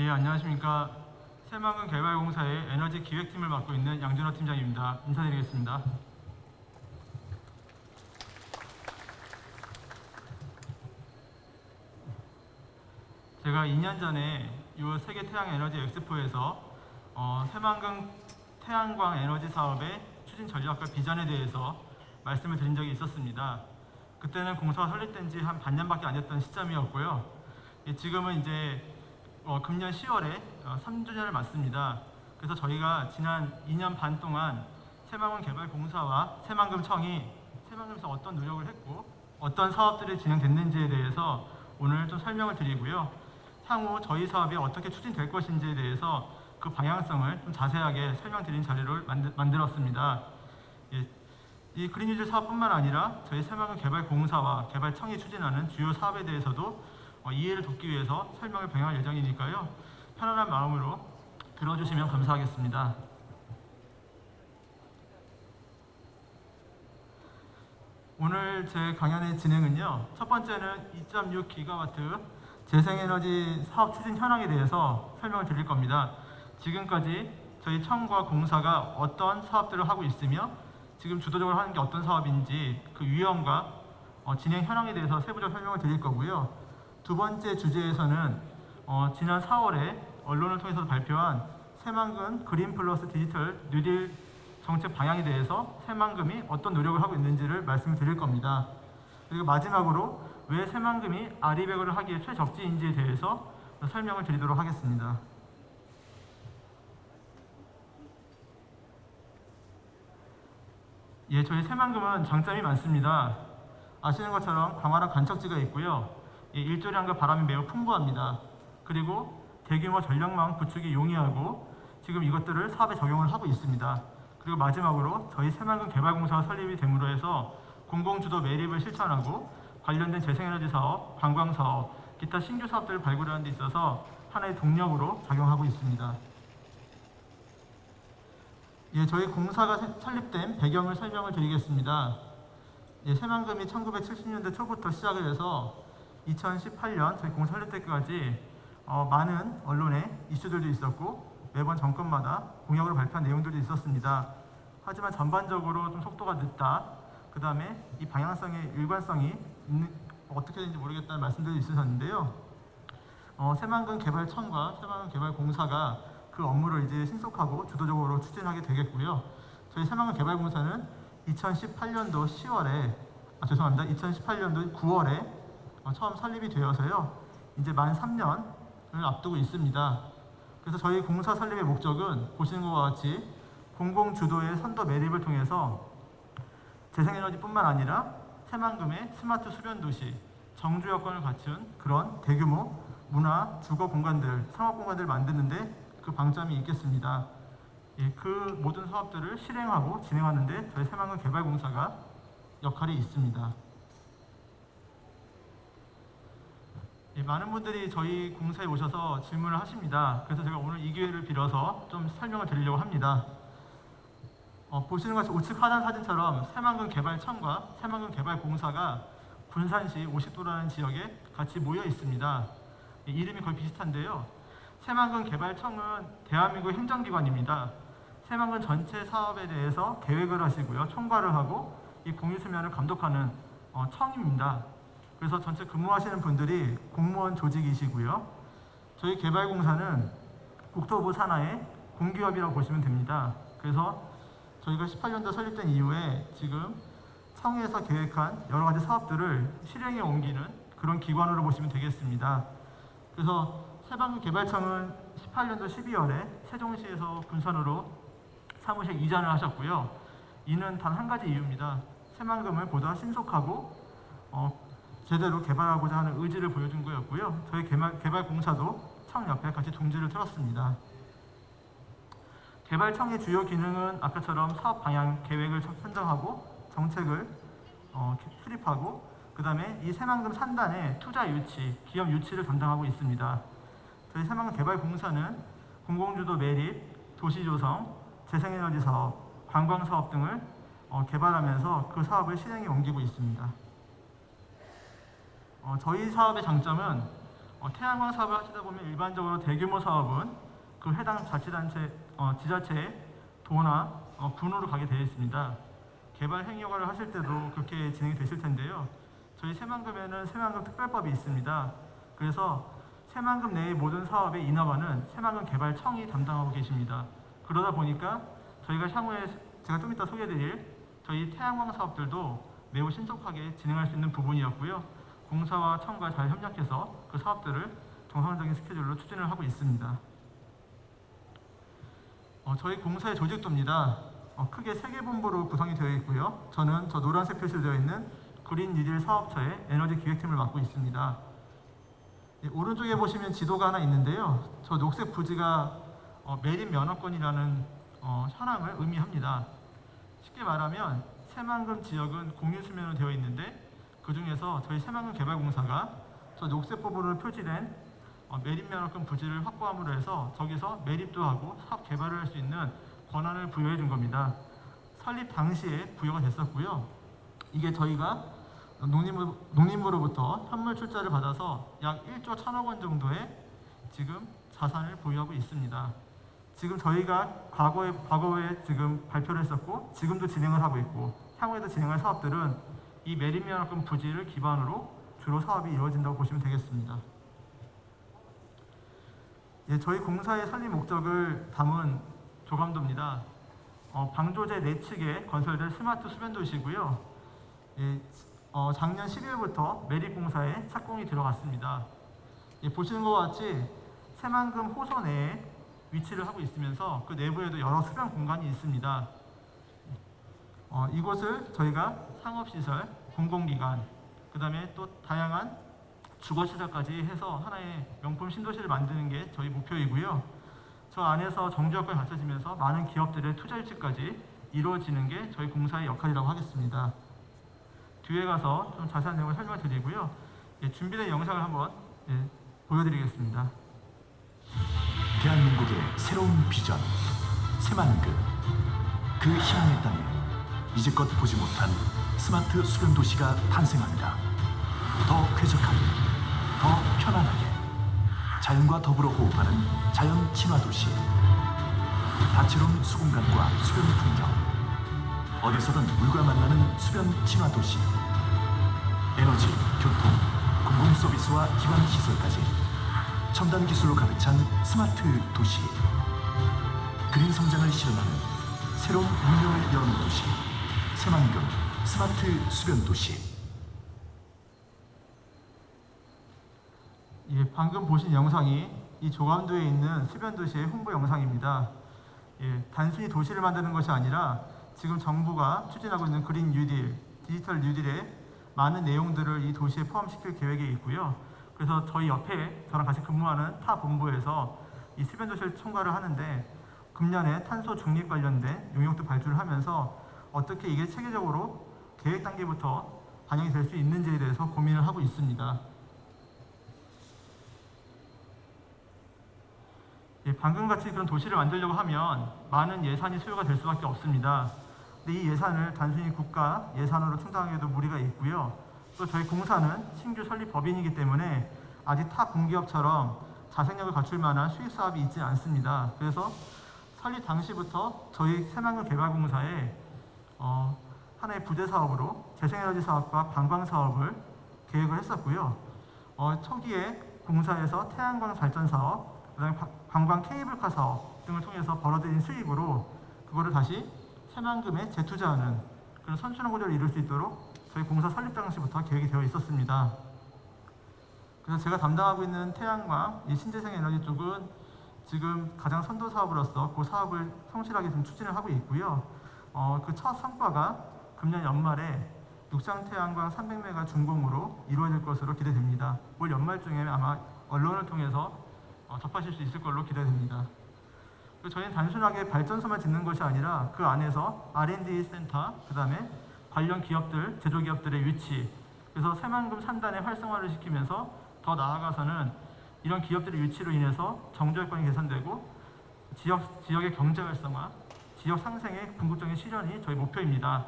예, 안녕하십니까. 새만금 개발공사의 에너지 기획팀을 맡고 있는 양준호 팀장입니다. 인사드리겠습니다. 제가 2년 전에 이 세계 태양 에너지 엑스포에서 새만금 태양광 에너지 사업의 추진 전략과 비전에 대해서 말씀을 드린 적이 있었습니다. 그때는 공사가 설립된 지 한 반년밖에 안 됐던 시점이었고요. 예, 지금은 이제 금년 10월에 3주년을 맞습니다. 그래서 저희가 지난 2년 반 동안 새만금 개발공사와 새만금청이 새만금에서 어떤 노력을 했고 어떤 사업들이 진행됐는지에 대해서 오늘 좀 설명을 드리고요. 향후 저희 사업이 어떻게 추진될 것인지에 대해서 그 방향성을 좀 자세하게 설명드린 자료를 만들었습니다. 예, 이 그린유즈 사업뿐만 아니라 저희 새만금 개발공사와 개발청이 추진하는 주요 사업에 대해서도 이해를 돕기 위해서 설명을 병행할 예정이니까요. 편안한 마음으로 들어주시면 감사하겠습니다. 오늘 제 강연의 진행은요. 첫 번째는 2.6GW 재생에너지 사업 추진 현황에 대해서 설명을 드릴 겁니다. 지금까지 저희 청과 공사가 어떤 사업들을 하고 있으며 지금 주도적으로 하는 게 어떤 사업인지 그 위험과 진행 현황에 대해서 세부적 설명을 드릴 거고요. 두 번째 주제에서는 지난 4월에 언론을 통해서 발표한 새만금 그린 플러스 디지털 뉴딜 정책 방향에 대해서 새만금이 어떤 노력을 하고 있는지를 말씀드릴 겁니다. 그리고 마지막으로 왜 새만금이 아리백을 하기에 최적지인지에 대해서 설명을 드리도록 하겠습니다. 예, 저희 새만금은 장점이 많습니다. 아시는 것처럼 광활한 관측지가 있고요. 일조량과 바람이 매우 풍부합니다. 그리고 대규모 전력망 구축이 용이하고 지금 이것들을 사업에 적용을 하고 있습니다. 그리고 마지막으로 저희 새만금 개발공사가 설립이 됨으로 해서 공공주도 매립을 실천하고 관련된 재생에너지 사업, 관광 사업, 기타 신규 사업들을 발굴하는 데 있어서 하나의 동력으로 작용하고 있습니다. 예, 저희 공사가 설립된 배경을 설명을 드리겠습니다. 예, 새만금이 1970년대 초부터 시작을 해서 2018년 저희 공사 설립 때까지 많은 언론의 이슈들도 있었고 매번 정권마다 공약으로 발표한 내용들도 있었습니다. 하지만 전반적으로 좀 속도가 늦다. 그 다음에 이 방향성의 일관성이 어떻게 되는지 모르겠다는 말씀들이 있으셨는데요. 새만금 개발청과 새만금 개발공사가 그 업무를 이제 신속하고 주도적으로 추진하게 되겠고요. 저희 새만금 개발공사는 2018년도 10월에 2018년도 9월에 처음 설립이 되어서요. 이제 만 3년을 앞두고 있습니다. 그래서 저희 공사 설립의 목적은 보시는 것과 같이 공공주도의 선도 매립을 통해서 재생에너지뿐만 아니라 새만금의 스마트 수변도시, 정주 여건을 갖춘 그런 대규모 문화, 주거 공간들, 상업 공간들을 만드는데 그 방점이 있겠습니다. 예, 그 모든 사업들을 실행하고 진행하는데 저희 새만금 개발공사가 역할이 있습니다. 예, 많은 분들이 저희 공사에 오셔서 질문을 하십니다. 그래서 제가 오늘 이 기회를 빌어서 좀 설명을 드리려고 합니다. 보시는 것처럼 우측 하단 사진처럼 새만금 개발청과 새만금 개발공사가 군산시 50도라는 지역에 같이 모여 있습니다. 예, 이름이 거의 비슷한데요. 새만금 개발청은 대한민국 행정기관입니다. 새만금 전체 사업에 대해서 계획을 하시고요. 총괄을 하고 이 공유수면을 감독하는 청입니다. 그래서 전체 근무하시는 분들이 공무원 조직이시고요. 저희 개발공사는 국토부 산하의 공기업이라고 보시면 됩니다. 그래서 저희가 18년도 설립된 이후에 지금 청에서 계획한 여러 가지 사업들을 실행에 옮기는 그런 기관으로 보시면 되겠습니다. 그래서 새만금 개발청은 18년도 12월에 세종시에서 군산으로 사무실 이전을 하셨고요. 이는 단 한 가지 이유입니다. 새만금을 보다 신속하고 제대로 개발하고자 하는 의지를 보여준 거였고요. 저희 개발공사도 청 옆에 같이 둥지를 틀었습니다. 개발청의 주요 기능은 아까처럼 사업 방향 계획을 선정하고 정책을 수립하고 그 다음에 이 새만금 산단의 투자 유치, 기업 유치를 담당하고 있습니다. 저희 새만금 개발공사는 공공주도 매립, 도시조성, 재생에너지 사업, 관광 사업 등을 개발하면서 그 사업을 실행에 옮기고 있습니다. 저희 사업의 장점은 태양광 사업을 하시다 보면 일반적으로 대규모 사업은 그 해당 자치단체, 지자체의 도나 군으로 가게 되어 있습니다. 개발 행위 허가를 하실 때도 그렇게 진행이 되실 텐데요. 저희 새만금에는 새만금 특별법이 있습니다. 그래서 새만금 내의 모든 사업의 인허가는 새만금 개발청이 담당하고 계십니다. 그러다 보니까 저희가 향후에 제가 좀 이따 소개해드릴 저희 태양광 사업들도 매우 신속하게 진행할 수 있는 부분이었고요. 공사와 청과 잘 협력해서 그 사업들을 정상적인 스케줄로 추진을 하고 있습니다. 저희 공사의 조직도입니다. 크게 3개 본부로 구성이 되어 있고요. 저는 노란색 표시로 되어 있는 그린 뉴딜 사업처의 에너지 기획팀을 맡고 있습니다. 오른쪽에 보시면 지도가 하나 있는데요. 저 녹색 부지가 매립 면허권이라는 현황을 의미합니다. 쉽게 말하면 새만금 지역은 공유 수면으로 되어 있는데 그 중에서 저희 새만금 개발공사가 저 녹색 부분으로 표지된 매립 면허권 부지를 확보함으로 해서 저기서 매립도 하고 사업 개발을 할 수 있는 권한을 부여해 준 겁니다. 설립 당시에 부여가 됐었고요. 이게 저희가 농림부로부터 현물 출자를 받아서 약 1조 1,000억 원 정도의 지금 자산을 보유하고 있습니다. 지금 저희가 과거에 지금 발표를 했었고 지금도 진행을 하고 있고 향후에도 진행할 사업들은 이 매립면허권 부지를 기반으로 주로 사업이 이루어진다고 보시면 되겠습니다. 저희 공사의 설립 목적을 담은 조감도입니다. 방조제 내측에 건설될 스마트 수변도시고요. 작년 12월부터 매립공사에 착공이 들어갔습니다. 보시는 것과 같이 새만금 호소 내에 위치를 하고 있으면서 그 내부에도 여러 수변 공간이 있습니다. 이곳을 저희가 상업시설, 공공기관, 그 다음에 또 다양한 주거시설까지 해서 하나의 명품 신도시를 만드는 게 저희 목표이고요. 저 안에서 정주역까지 갖춰지면서 많은 기업들의 투자 유치까지 이루어지는 게 저희 공사의 역할이라고 하겠습니다. 뒤에 가서 좀 자세한 내용을 설명드리고요. 준비된 영상을 한번 보여드리겠습니다. 대한민국의 새로운 비전, 새만금. 그 희망의 땅에 이제껏 보지 못한 스마트 수변 도시가 탄생합니다. 더 쾌적하게, 더 편안하게, 자연과 더불어 호흡하는 자연 친화 도시. 다채로운 수공간과 수변 풍경. 어디서든 물과 만나는 수변 친화 도시. 에너지, 교통, 공공 서비스와 기반 시설까지 첨단 기술로 가득 찬 스마트 도시. 그린 성장을 실현하는 새로운 문명을 여는 도시. 새만금 스마트 수변 도시. 방금 보신 영상이 이 조감도에 있는 수변 도시의 홍보 영상입니다. 단순히 도시를 만드는 것이 아니라 지금 정부가 추진하고 있는 그린 뉴딜, 디지털 뉴딜의 많은 내용들을 이 도시에 포함시킬 계획이 있고요. 그래서 저희 옆에 저랑 같이 근무하는 타 본부에서 이 수변 도시를 총괄을 하는데 금년에 탄소 중립 관련된 용역도 발주를 하면서 어떻게 이게 체계적으로 계획 단계부터 반영이 될 수 있는지에 대해서 고민을 하고 있습니다. 방금같이 그런 도시를 만들려고 하면 많은 예산이 소요가 될 수밖에 없습니다. 근데 이 예산을 단순히 국가 예산으로 충당하기에도 무리가 있고요. 또 저희 공사는 신규 설립 법인이기 때문에 아직 타 공기업처럼 자생력을 갖출 만한 수익 사업이 있지 않습니다. 그래서 설립 당시부터 저희 새만금 개발공사에 하나의 부대 사업으로 재생에너지 사업과 관광 사업을 계획을 했었고요. 초기에 공사에서 태양광 발전 사업, 그다음에 관광 케이블카 사업 등을 통해서 벌어들인 수익으로 그거를 다시 새만금에 재투자하는 그런 선순환 구조를 이룰 수 있도록 저희 공사 설립 당시부터 계획이 되어 있었습니다. 그래서 제가 담당하고 있는 태양광, 이 신재생 에너지 쪽은 지금 가장 선도 사업으로서 그 사업을 성실하게 좀 추진을 하고 있고요. 그 첫 성과가 금년 연말에 육상 태양광 300메가 준공으로 이루어질 것으로 기대됩니다. 올 연말쯤에 아마 언론을 통해서 접하실 수 있을 걸로 기대됩니다. 저희는 단순하게 발전소만 짓는 것이 아니라 그 안에서 R&D 센터, 그 다음에 관련 기업들, 제조기업들의 위치, 그래서 새만금 3단의 활성화를 시키면서 더 나아가서는 이런 기업들의 유치로 인해서 정조여건이 개선되고 지역의 경제 활성화, 지역 상생의 궁극적인 실현이 저희 목표입니다.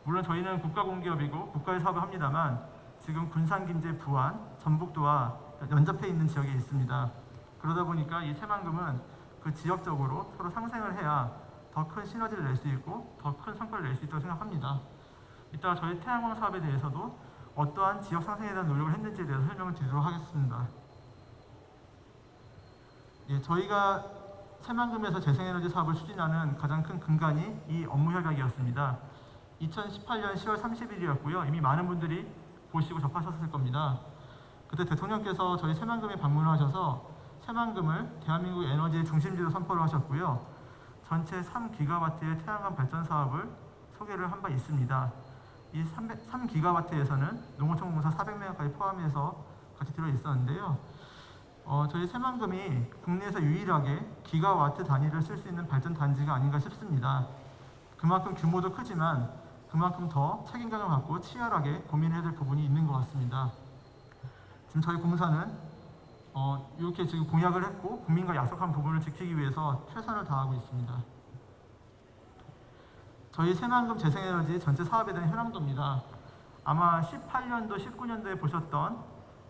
물론 저희는 국가공기업이고 국가의 사업을 합니다만 지금 군산김제 부안, 전북도와 연접해 있는 지역에 있습니다. 그러다 보니까 이 새만금은 그 지역적으로 서로 상생을 해야 더 큰 시너지를 낼 수 있고 더 큰 성과를 낼 수 있다고 생각합니다. 이따가 저희 태양광 사업에 대해서도 어떠한 지역 상생에 대한 노력을 했는지에 대해서 설명을 드리도록 하겠습니다. 예, 저희가 새만금에서 재생에너지 사업을 추진하는 가장 큰 근간이 이 업무 협약이었습니다. 2018년 10월 30일이었고요. 이미 많은 분들이 보시고 접하셨을 겁니다. 그때 대통령께서 저희 새만금에 방문하셔서 새만금을 대한민국 에너지의 중심지로 선포를 하셨고요. 전체 3기가와트의 태양광 발전 사업을 소개를 한 바 있습니다. 이 3기가와트에서는 농어촌공사 400메가까지 포함해서 같이 들어 있었는데요. 저희 새만금이 국내에서 유일하게 기가와트 단위를 쓸 수 있는 발전 단지가 아닌가 싶습니다. 그만큼 규모도 크지만 그만큼 더 책임감을 갖고 치열하게 고민해야 될 부분이 있는 것 같습니다. 지금 저희 공사는 이렇게 지금 공약을 했고 국민과 약속한 부분을 지키기 위해서 최선을 다하고 있습니다. 저희 새만금 재생에너지 전체 사업에 대한 현황도입니다. 아마 18년도, 19년도에 보셨던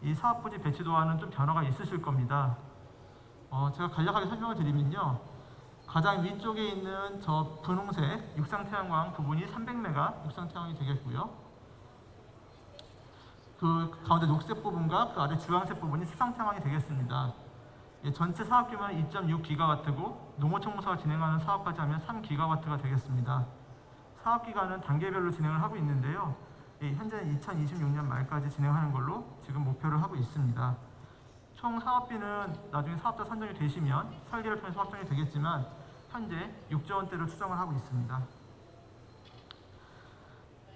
이 사업부지 배치도와는 좀 변화가 있으실 겁니다. 제가 간략하게 설명을 드리면요. 가장 위쪽에 있는 저 분홍색 육상태양광 부분이 300메가 육상태양광이 되겠고요. 그 가운데 녹색 부분과 그 아래 주황색 부분이 수상태양광이 되겠습니다. 예, 전체 사업 규모는 2.6기가와트고 농어촌공사가 진행하는 사업까지 하면 3기가와트가 되겠습니다. 사업 기간은 단계별로 진행을 하고 있는데요. 예, 현재는 2026년 말까지 진행하는 걸로 지금 목표를 하고 있습니다. 총 사업비는 나중에 사업자 선정이 되시면 설계를 통해서 확정이 되겠지만 현재 6조 원대를 추정을 하고 있습니다.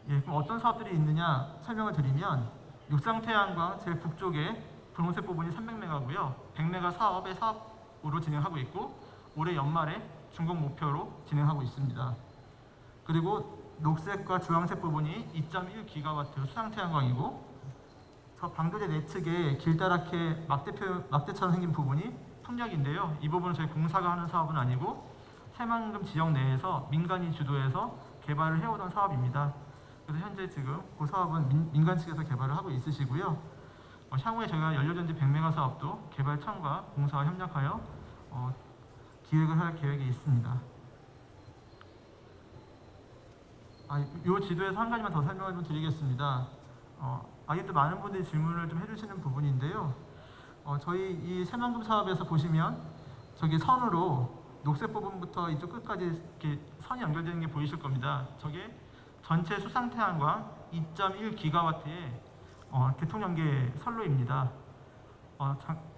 예, 그럼 어떤 사업들이 있느냐 설명을 드리면 육상태양광 제일 북쪽에 분홍색 부분이 300메가고요. 100메가 사업으로 진행하고 있고 올해 연말에 준공 목표로 진행하고 있습니다. 그리고 녹색과 주황색 부분이 2.1기가와트 수상태양광이고 저 방도제 내측에 길다랗게 막대처럼 생긴 부분이 풍력인데요. 이 부분은 저희 공사가 하는 사업은 아니고 새만금 지역 내에서 민간이 주도해서 개발을 해오던 사업입니다. 그래서 현재 지금 그 사업은 민간 측에서 개발을 하고 있으시고요. 향후에 저희가 연료전지 100메가 사업도 개발청과 공사와 협력하여 기획을 할 계획이 있습니다. 이 지도에서 한 가지만 더 설명을 좀 드리겠습니다. 아직도 많은 분들이 질문을 좀 해주시는 부분인데요. 저희 이 새만금 사업에서 보시면 저기 선으로 녹색 부분부터 이쪽 끝까지 이렇게 선이 연결되는 게 보이실 겁니다. 저게 전체 수상태양광 2.1기가와트의 교통연계 선로입니다.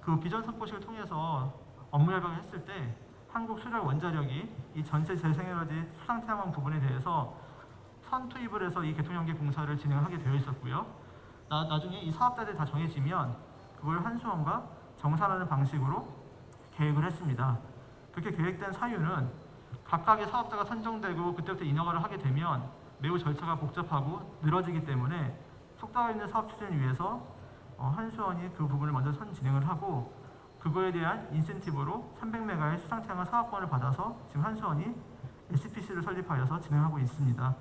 그 비전 선포식을 통해서 업무 협약을 했을 때 한국수력원자력이 이 전체 재생에너지 수상태양광 부분에 대해서 선 투입을 해서 이 교통연계 공사를 진행하게 되어 있었고요. 나중에 이 사업자들이 다 정해지면 그걸 한수원과 정산하는 방식으로 계획을 했습니다. 그렇게 계획된 사유는 각각의 사업자가 선정되고 그때부터 인허가를 하게 되면 매우 절차가 복잡하고 늘어지기 때문에 속도가 있는 사업 추진을 위해서 한수원이 그 부분을 먼저 선 진행을 하고 그거에 대한 인센티브로 300메가의 수상태양광 사업권을 받아서 지금 한수원이 SPC를 설립하여서 진행하고 있습니다.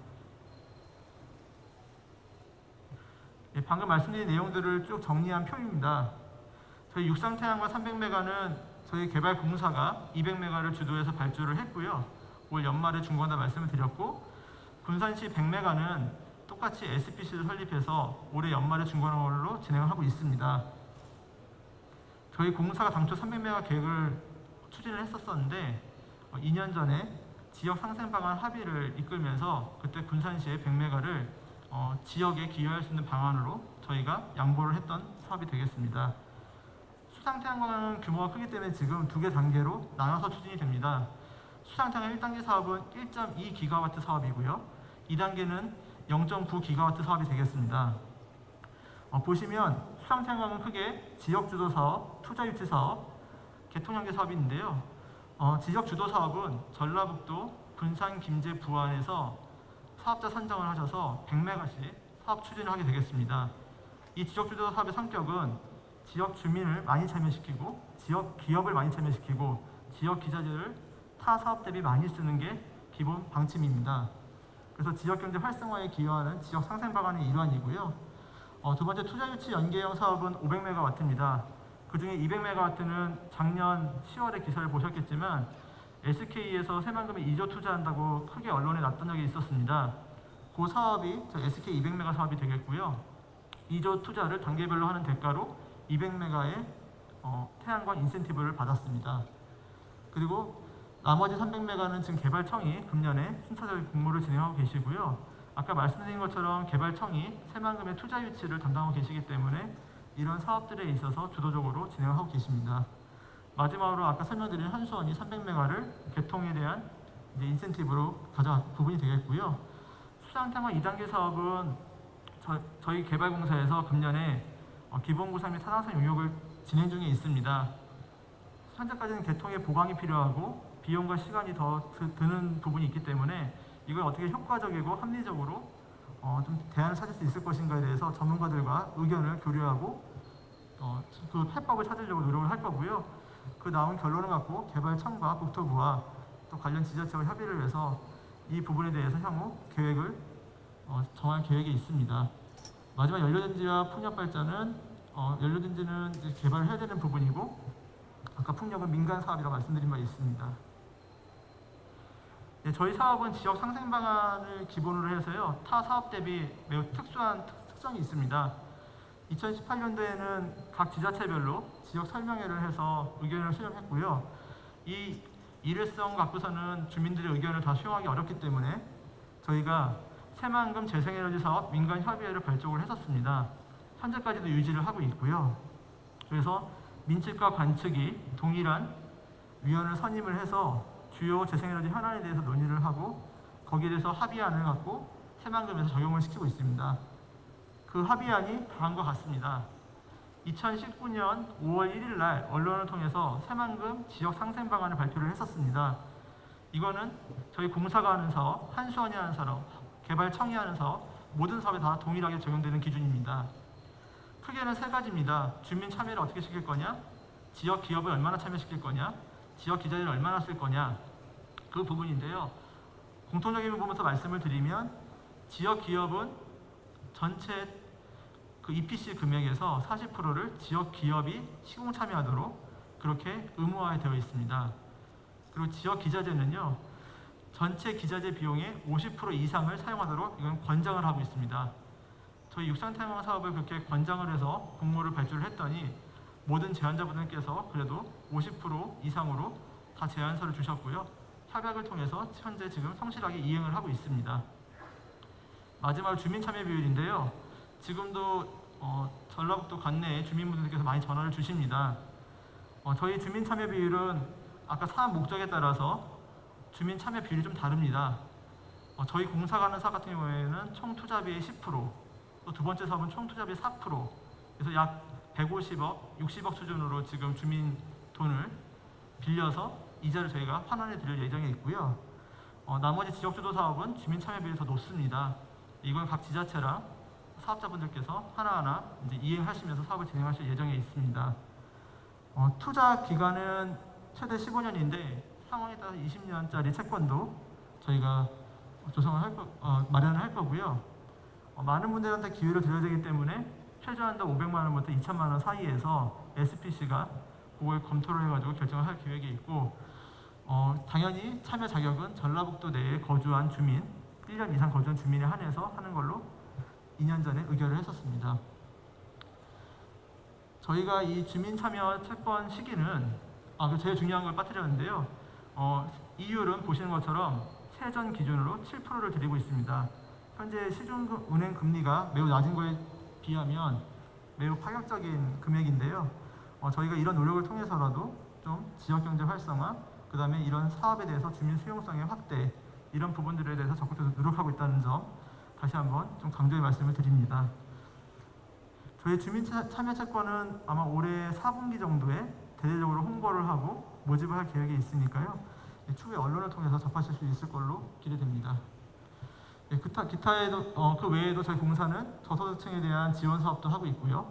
예, 방금 말씀드린 내용들을 쭉 정리한 표입니다. 저희 육상태양광 300메가는 저희 개발 공사가 200메가를 주도해서 발주를 했고요. 올 연말에 준공한다 말씀을 드렸고 군산시 100메가는 똑같이 SPC를 설립해서 올해 연말에 준공하는 걸로 진행을 하고 있습니다. 저희 공사가 당초 300메가 계획을 추진을 했었는데 2년 전에 지역 상생 방안 합의를 이끌면서 그때 군산시의 100메가를 지역에 기여할 수 있는 방안으로 저희가 양보를 했던 사업이 되겠습니다. 수상태양광은 규모가 크기 때문에 지금 두 개 단계로 나눠서 추진이 됩니다. 수상태양광 1단계 사업은 1.2기가와트 사업이고요. 2단계는 0.9기가와트 사업이 되겠습니다. 보시면 수상태양광은 크게 지역주도 사업, 투자유치 사업, 개통연계 사업이 있는데요. 지역주도 사업은 전라북도 군산, 김제, 부안에서 사업자 선정을 하셔서 100메가씩 사업 추진을 하게 되겠습니다. 이 지역주도 사업의 성격은 지역 주민을 많이 참여시키고 지역 기업을 많이 참여시키고 지역 기자재를 타 사업 대비 많이 쓰는 게 기본 방침입니다. 그래서 지역경제 활성화에 기여하는 지역 상생 방안의 일환이고요. 두 번째 투자유치 연계형 사업은 500메가와트입니다. 그중에 200메가와트는 작년 10월에 기사를 보셨겠지만 SK에서 새만금에 2조 투자한다고 크게 언론에 났던 적이 있었습니다. 그 사업이 저 SK 200메가 사업이 되겠고요. 2조 투자를 단계별로 하는 대가로 200메가의 태양광 인센티브를 받았습니다. 그리고 나머지 300메가는 지금 개발청이 금년에 순차적 공모를 진행하고 계시고요. 아까 말씀드린 것처럼 개발청이 새만금의 투자 유치를 담당하고 계시기 때문에 이런 사업들에 있어서 주도적으로 진행하고 계십니다. 마지막으로 아까 설명드린 한수원이 300메가를 개통에 대한 이제 인센티브로 가져간 부분이 되겠고요. 수상태양광 2단계 사업은 저희 개발공사에서 금년에 기본구상 및 타당성 용역을 진행 중에 있습니다. 현재까지는 개통에 보강이 필요하고 비용과 시간이 더 드는 부분이 있기 때문에 이걸 어떻게 효과적이고 합리적으로 좀 대안을 찾을 수 있을 것인가에 대해서 전문가들과 의견을 교류하고 그 해법을 찾으려고 노력을 할 거고요. 그 나온 결론을 갖고 개발청과 국토부와 또 관련 지자체와 협의를 해서 이 부분에 대해서 향후 계획을 정할 계획이 있습니다. 마지막 연료전지와 풍력발전은 연료전지는 이제 개발을 해야 되는 부분이고 아까 풍력은 민간 사업이라고 말씀드린 바 있습니다. 네, 저희 사업은 지역 상생 방안을 기본으로 해서요. 타 사업 대비 매우 특수한 특성이 있습니다. 2018년도에는 각 지자체별로 지역 설명회를 해서 의견을 수렴했고요. 이 일회성 갖고서는 주민들의 의견을 다 수용하기 어렵기 때문에 저희가 새만금 재생에너지 사업 민간 협의회를 발족을 했었습니다. 현재까지도 유지를 하고 있고요. 그래서 민측과 관측이 동일한 위원을 선임을 해서 주요 재생에너지 현안에 대해서 논의를 하고 거기에 대해서 합의안을 갖고 새만금에서 적용을 시키고 있습니다. 그 합의안이 다음과 같습니다. 2019년 5월 1일 날 언론을 통해서 새만금 지역 상생 방안을 발표를 했었습니다. 이거는 저희 공사가 하는 사업, 한수원이 하는 사업, 개발청이 하는 사업, 모든 사업에 다 동일하게 적용되는 기준입니다. 크게는 세 가지입니다. 주민 참여를 어떻게 시킬 거냐, 지역 기업을 얼마나 참여시킬 거냐, 지역 기자재를 얼마나 쓸 거냐, 그 부분인데요. 공통적인 부분부터 말씀을 드리면 지역 기업은 전체 그 EPC 금액에서 40%를 지역 기업이 시공 참여하도록 그렇게 의무화되어 되어 있습니다. 그리고 지역 기자재는요, 전체 기자재 비용의 50% 이상을 사용하도록 이건 권장을 하고 있습니다. 저희 육상태양광 사업을 그렇게 권장을 해서 공모를 발주를 했더니 모든 제안자분들께서 그래도 50% 이상으로 다 제안서를 주셨고요. 협약을 통해서 현재 지금 성실하게 이행을 하고 있습니다. 마지막으로 주민 참여 비율인데요. 지금도 전라북도 관내에 주민분들께서 많이 전화를 주십니다. 저희 주민 참여 비율은 아까 사업 목적에 따라서 주민 참여 비율이 좀 다릅니다. 저희 공사가 하는 사업 같은 경우에는 총 투자비의 10%, 또 두 번째 사업은 총 투자비의 4%, 그래서 약 150억, 60억 수준으로 지금 주민 돈을 빌려서 이자를 저희가 환원해 드릴 예정에 있고요. 나머지 지역주도 사업은 주민 참여 비율이 더 높습니다. 이건 각 지자체랑 사업자분들께서 하나하나 이제 이행하시면서 사업을 진행하실 예정에 있습니다. 투자 기간은 최대 15년인데 상황에 따라 20년짜리 채권도 저희가 마련을 할 거고요. 많은 분들한테 기회를 드려야 되기 때문에 최저한도 500만 원부터 2천만 원 사이에서 SPC가 그걸 검토를 해가지고 결정을 할 계획이 있고, 당연히 참여 자격은 전라북도 내에 거주한 주민, 1년 이상 거주한 주민에 한해서 하는 걸로 2년 전에 의결을 했었습니다. 저희가 이 주민 참여 채권 시기는 제일 중요한 걸 빠뜨렸는데요. 이율은 보시는 것처럼 세전 기준으로 7%를 드리고 있습니다. 현재 시중은행 금리가 매우 낮은 거에 비하면 매우 파격적인 금액인데요. 저희가 이런 노력을 통해서라도 좀 지역경제 활성화, 그 다음에 이런 사업에 대해서 주민 수용성의 확대, 이런 부분들에 대해서 적극적으로 노력하고 있다는 점 다시 한번 좀 강조의 말씀을 드립니다. 저희 주민 참여 채권은 아마 올해 4분기 정도에 대대적으로 홍보를 하고 모집을 할 계획이 있으니까요. 추후에 언론을 통해서 접하실 수 있을 걸로 기대됩니다. 기타에도 그 외에도 저희 공사는 저소득층에 대한 지원 사업도 하고 있고요.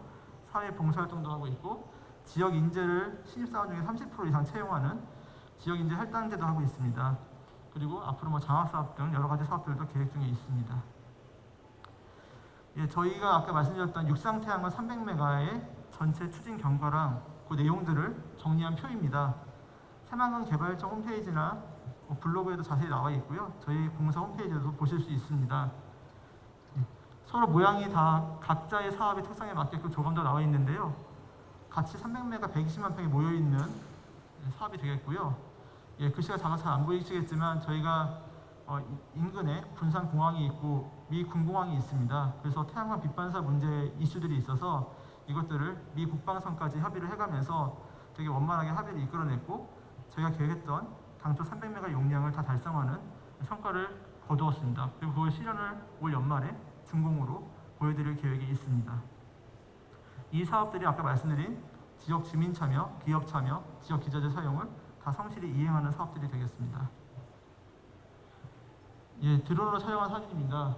사회 봉사활동도 하고 있고, 지역 인재를 신입사원 중에 30% 이상 채용하는 지역 인재 할당제도 하고 있습니다. 그리고 앞으로 장학 사업 등 여러 가지 사업들도 계획 중에 있습니다. 저희가 아까 말씀드렸던 육상태양광 300메가의 전체 추진 경과랑 그 내용들을 정리한 표입니다. 새만금 개발청 홈페이지나 블로그에도 자세히 나와 있고요. 저희 공사 홈페이지에도 보실 수 있습니다. 서로 모양이 다 각자의 사업의 특성에 맞게끔 조금 더 나와 있는데요. 같이 300매가 120만 평이 모여 있는 사업이 되겠고요. 글씨가 작아서 잘 안 보이시겠지만 저희가 인근에 군산공항이 있고 미 군공항이 있습니다. 그래서 태양광 빛반사 문제 이슈들이 있어서 이것들을 미 국방성까지 협의를 해가면서 되게 원만하게 합의를 이끌어냈고 저희가 계획했던 당초 300메가 용량을 다 달성하는 성과를 거두었습니다. 그리고 그걸 실현을 올 연말에 준공으로 보여드릴 계획이 있습니다. 이 사업들이 아까 말씀드린 지역 주민 참여, 기업 참여, 지역 기자재 사용을 다 성실히 이행하는 사업들이 되겠습니다. 드론으로 촬영한 사진입니다.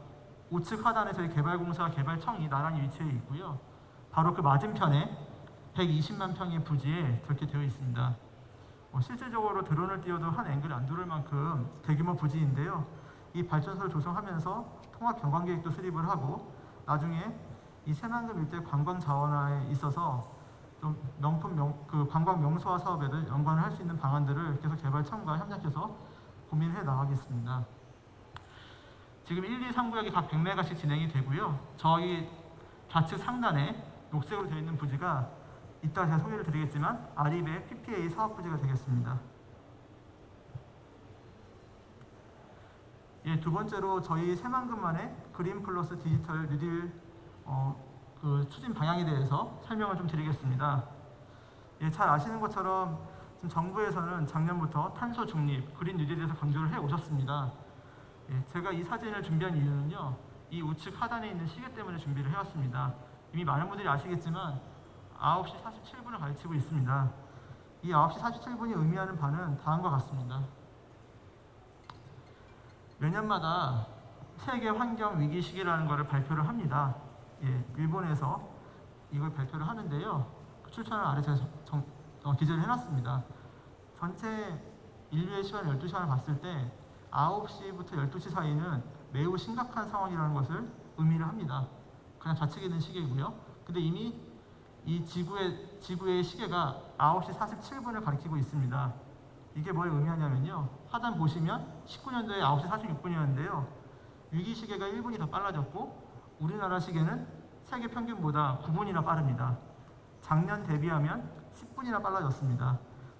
우측 하단에 저희 개발공사 개발청이 나란히 위치해 있고요. 바로 그 맞은편에 120만 평의 부지에 그렇게 되어 있습니다. 실질적으로 드론을 띄워도 한 앵글이 안 들어올 만큼 대규모 부지인데요. 이 발전소를 조성하면서 통합 경관계획도 수립을 하고 나중에 이 새만금 일대 관광 자원화에 있어서 좀 그 관광 명소화 사업에도 연관을 할 수 있는 방안들을 계속 개발청과 협력해서 고민해 나가겠습니다. 지금 1, 2, 3구역이 각 100메가씩 진행이 되고요. 저희 좌측 상단에 녹색으로 되어 있는 부지가 이따 제가 소개를 드리겠지만 아리백 PPA 사업 부지가 되겠습니다. 두 번째로 저희 새만금만의 그린 플러스 디지털 뉴딜 그 추진 방향에 대해서 설명을 좀 드리겠습니다. 잘 아시는 것처럼 지금 정부에서는 작년부터 탄소 중립, 그린 뉴딜에 대해서 강조를 해 오셨습니다. 제가 이 사진을 준비한 이유는요, 이 우측 하단에 있는 시계 때문에 준비를 해왔습니다. 이미 많은 분들이 아시겠지만 9시 47분을 가르치고 있습니다. 이 9시 47분이 의미하는 바는 다음과 같습니다. 매년마다 세계 환경 위기 시기라는 것을 발표를 합니다. 일본에서 이걸 발표를 하는데요. 그 출처는 아래 제가 기재를 해놨습니다. 전체 인류의 시간 12시간을 봤을 때 9시부터 12시 사이는 매우 심각한 상황이라는 것을 의미를 합니다. 그냥 좌측에 있는 시계이고요. 근데 이미 이 지구의 시계가 9시 47분을 가리키고 있습니다. 이게 뭘 의미하냐면요. 하단 보시면 19년도에 9시 46분이었는데요. 위기 시계가 1분이 더 빨라졌고 우리나라 시계는 세계 평균보다 9분이나 빠릅니다. 작년 대비하면 10분이나 빨라졌습니다.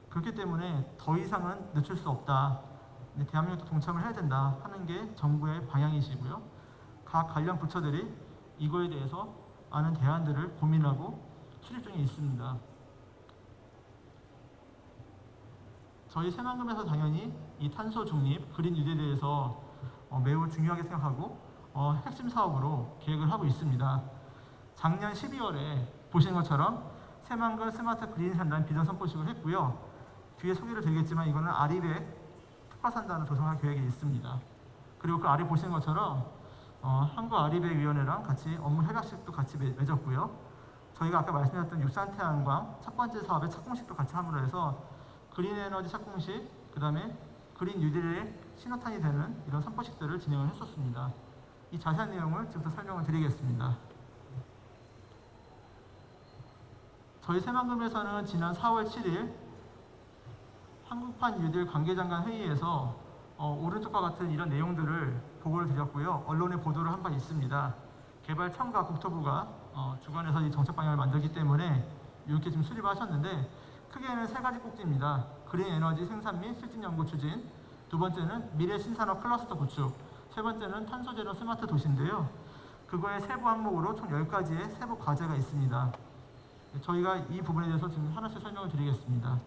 그렇기 때문에 더 이상은 늦출 수 없다. 대한민국도 동참을 해야 된다 하는 게 정부의 방향이시고요. 각 관련 부처들이 이거에 대해서 많은 대안들을 고민하고 수립 중에 있습니다. 저희 새만금에서 당연히 이 탄소 중립, 그린 뉴딜에 대해서 매우 중요하게 생각하고 핵심 사업으로 계획을 하고 있습니다. 작년 12월에 보신 것처럼 새만금 스마트 그린 산단 비전 선포식을 했고요. 뒤에 소개를 드리겠지만 이거는 아리백 특화산단을 조성할 계획이 있습니다. 그리고 그 아래 보시는 것처럼 한국아리백위원회랑 같이 업무 협약식도 같이 맺었고요. 저희가 아까 말씀드렸던 육산태양광 첫 번째 사업의 착공식도 같이 함으로 해서 그린 에너지 착공식, 그 다음에 그린 뉴딜의 신호탄이 되는 이런 선포식들을 진행을 했었습니다. 이 자세한 내용을 지금부터 설명을 드리겠습니다. 저희 새만금에서는 지난 4월 7일 한국판 뉴딜 관계장관 회의에서 오른쪽과 같은 이런 내용들을 보고를 드렸고요. 언론에 보도를 한 바 있습니다. 개발청과 국토부가 주관해서 이 정책 방향을 만들기 때문에 이렇게 지금 수립하셨는데 크게는 세 가지 꼭지입니다. 그린 에너지 생산 및 실증 연구 추진, 두 번째는 미래 신산업 클러스터 구축, 세 번째는 탄소 제로 스마트 도시인데요. 그거의 세부 항목으로 총 10가지의 세부 과제가 있습니다. 저희가 이 부분에 대해서 지금 하나씩 설명을 드리겠습니다.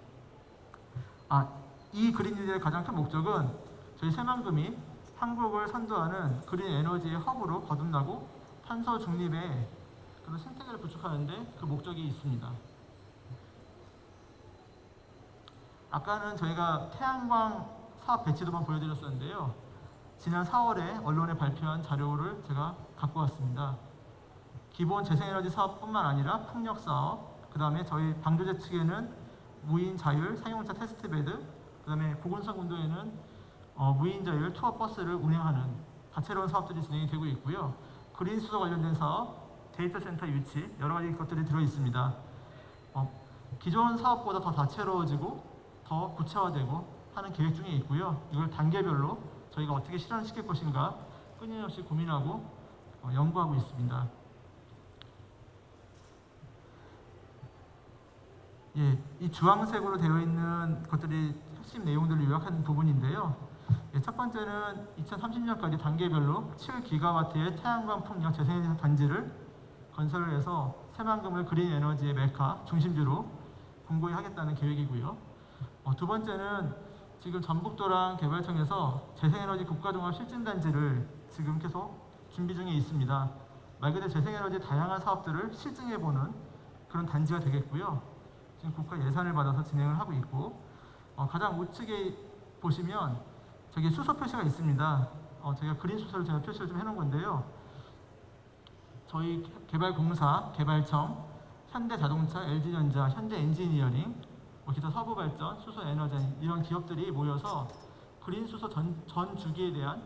이 그린 뉴딜의 가장 큰 목적은 저희 새만금이 한국을 선도하는 그린 에너지의 허브로 거듭나고 탄소 중립의 그런 생태계를 구축하는데 그 목적이 있습니다. 아까는 저희가 태양광 사업 배치도만 보여드렸었는데요. 지난 4월에 언론에 발표한 자료를 제가 갖고 왔습니다. 기본 재생에너지 사업뿐만 아니라 풍력 사업, 그 다음에 저희 방조제 측에는 무인 자율 상용차 테스트베드, 그 다음에 보건성 군도에는 무인 자율 투어 버스를 운행하는 다채로운 사업들이 진행이 되고 있고요. 그린 수소 관련된 사업, 데이터 센터 유치, 여러 가지 것들이 들어 있습니다. 기존 사업보다 더 다채로워지고 더 구체화되고 하는 계획 중에 있고요. 이걸 단계별로 저희가 어떻게 실현시킬 것인가 끊임없이 고민하고 연구하고 있습니다. 예, 이 주황색으로 되어 있는 것들이 핵심 내용들을 요약한 부분인데요. 예, 첫 번째는 2030년까지 단계별로 7기가와트의 태양광 풍력 재생에너지 단지를 건설을 해서 새만금을 그린 에너지의 메카 중심지로 공고히 하겠다는 계획이고요. 두 번째는 지금 전북도랑 개발청에서 재생에너지 국가종합 실증단지를 지금 계속 준비 중에 있습니다. 말 그대로 재생에너지 다양한 사업들을 실증해보는 그런 단지가 되겠고요. 지금 국가 예산을 받아서 진행을 하고 있고, 가장 우측에 보시면 저기 수소 표시가 있습니다. 제가 그린 수소를 제가 표시를 좀 해놓은 건데요. 저희 개발공사, 개발청, 현대자동차, LG전자, 현대엔지니어링, 기타 서부발전, 수소에너지 이런 기업들이 모여서 그린 수소 전 주기에 대한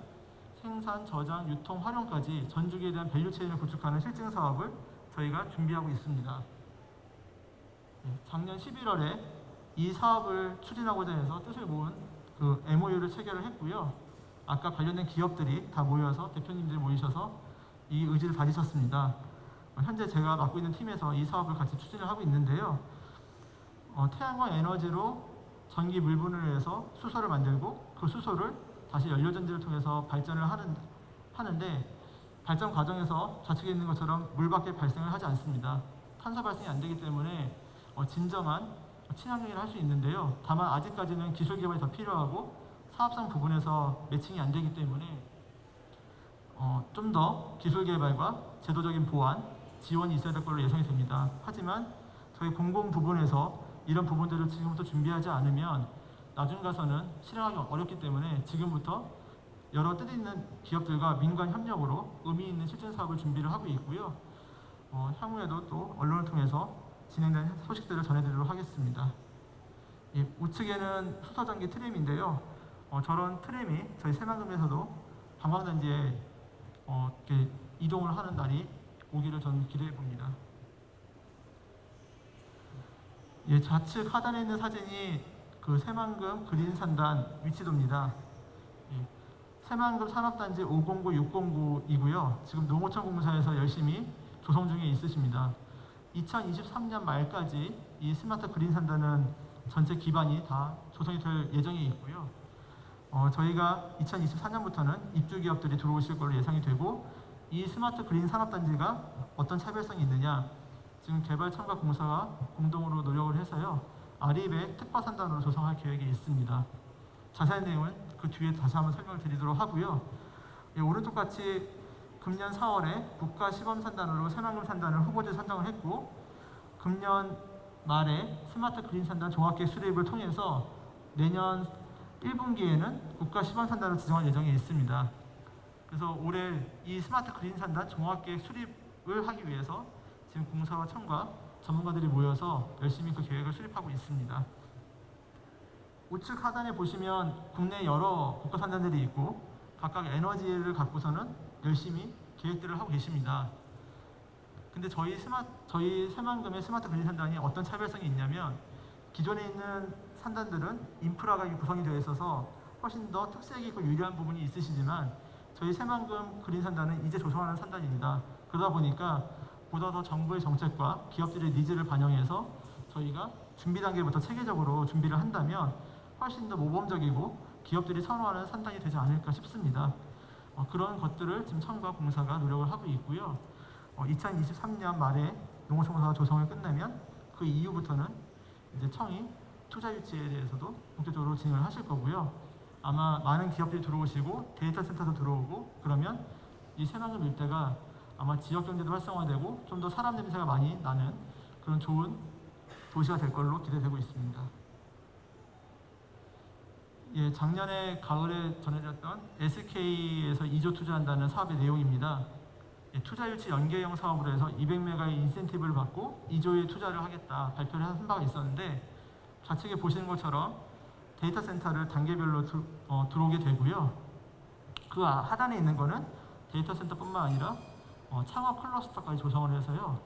생산, 저장, 유통, 활용까지 전 주기에 대한 밸류체인을 구축하는 실증 사업을 저희가 준비하고 있습니다. 작년 11월에 이 사업을 추진하고자 해서 뜻을 모은 그 MOU를 체결을 했고요. 아까 관련된 기업들이 다 모여서 대표님들이 모이셔서 이 의지를 가지셨습니다. 현재 제가 맡고 있는 팀에서 이 사업을 같이 추진을 하고 있는데요. 태양광 에너지로 전기 물분을 해서 수소를 만들고 그 수소를 다시 연료전지를 통해서 발전을 하는데 발전 과정에서 좌측에 있는 것처럼 물밖에 발생을 하지 않습니다. 탄소 발생이 안 되기 때문에 진정한 친환경을 할 수 있는데요. 다만 아직까지는 기술 개발이 더 필요하고 사업성 부분에서 매칭이 안 되기 때문에 좀 더 기술 개발과 제도적인 보완, 지원이 있어야 될 걸로 예상이 됩니다. 하지만 저희 공공 부분에서 이런 부분들을 지금부터 준비하지 않으면 나중 가서는 실행하기 어렵기 때문에 지금부터 여러 뜻있는 기업들과 민관 협력으로 의미 있는 실증 사업을 준비를 하고 있고요. 향후에도 또 언론을 통해서 진행된 소식들을 전해드리도록 하겠습니다. 예, 우측에는 수소전기 트램인데요. 저런 트램이 저희 새만금에서도 관광단지에 이렇게 이동을 하는 날이 오기를 저는 기대해 봅니다. 예, 좌측 하단에 있는 사진이 그 새만금 그린 산단 위치도입니다. 예, 새만금 산업단지 509, 609이고요. 지금 농어촌 공사에서 열심히 조성 중에 있으십니다. 2023년 말까지 이 스마트 그린 산단은 전체 기반이 다 조성이 될 예정이 있고요. 저희가 2024년부터는 입주 기업들이 들어오실 걸로 예상이 되고 이 스마트 그린 산업단지가 어떤 차별성이 있느냐 지금 개발청과 공사가 공동으로 노력을 해서요. 아리백 특화 산단으로 조성할 계획이 있습니다. 자세한 내용은 그 뒤에 다시 한번 설명을 드리도록 하고요. 예, 오른쪽 같이 금년 4월에 국가 시범 산단으로 새만금 산단을 후보지 선정을 했고 금년 말에 스마트 그린 산단 종합계획 수립을 통해서 내년 1분기에는 국가 시범 산단을 지정할 예정에 있습니다. 그래서 올해 이 스마트 그린 산단 종합계획 수립을 하기 위해서 지금 공사와 청과 전문가들이 모여서 열심히 그 계획을 수립하고 있습니다. 우측 하단에 보시면 국내 여러 국가 산단들이 있고 각각 에너지를 갖고서는 열심히 계획들을 하고 계십니다. 근데 저희 새만금의 스마트 그린 산단이 어떤 차별성이 있냐면 기존에 있는 산단들은 인프라가 구성이 되어 있어서 훨씬 더 특색 있고 유리한 부분이 있으시지만 저희 새만금 그린 산단은 이제 조성하는 산단입니다. 그러다 보니까 보다 더 정부의 정책과 기업들의 니즈를 반영해서 저희가 준비 단계부터 체계적으로 준비를 한다면 훨씬 더 모범적이고 기업들이 선호하는 산단이 되지 않을까 싶습니다. 그런 것들을 지금 청과 공사가 노력을 하고 있고요. 2023년 말에 농어촌공사가 조성을 끝내면 그 이후부터는 이제 청이 투자 유치에 대해서도 본격적으로 진행을 하실 거고요. 아마 많은 기업들이 들어오시고 데이터 센터도 들어오고 그러면 이 새만금 일대가 아마 지역 경제도 활성화되고 좀 더 사람 냄새가 많이 나는 그런 좋은 도시가 될 걸로 기대되고 있습니다. 예, 작년에 가을에 전해졌던 SK에서 2조 투자한다는 사업의 내용입니다. 예, 투자 유치 연계형 사업으로 해서 200메가의 인센티브를 받고 2조의 투자를 하겠다 발표를 한 바가 있었는데 좌측에 보시는 것처럼 데이터 센터를 단계별로 들어오게 되고요. 그 하단에 있는 거는 데이터 센터뿐만 아니라 창업 클러스터까지 조성을 해서요.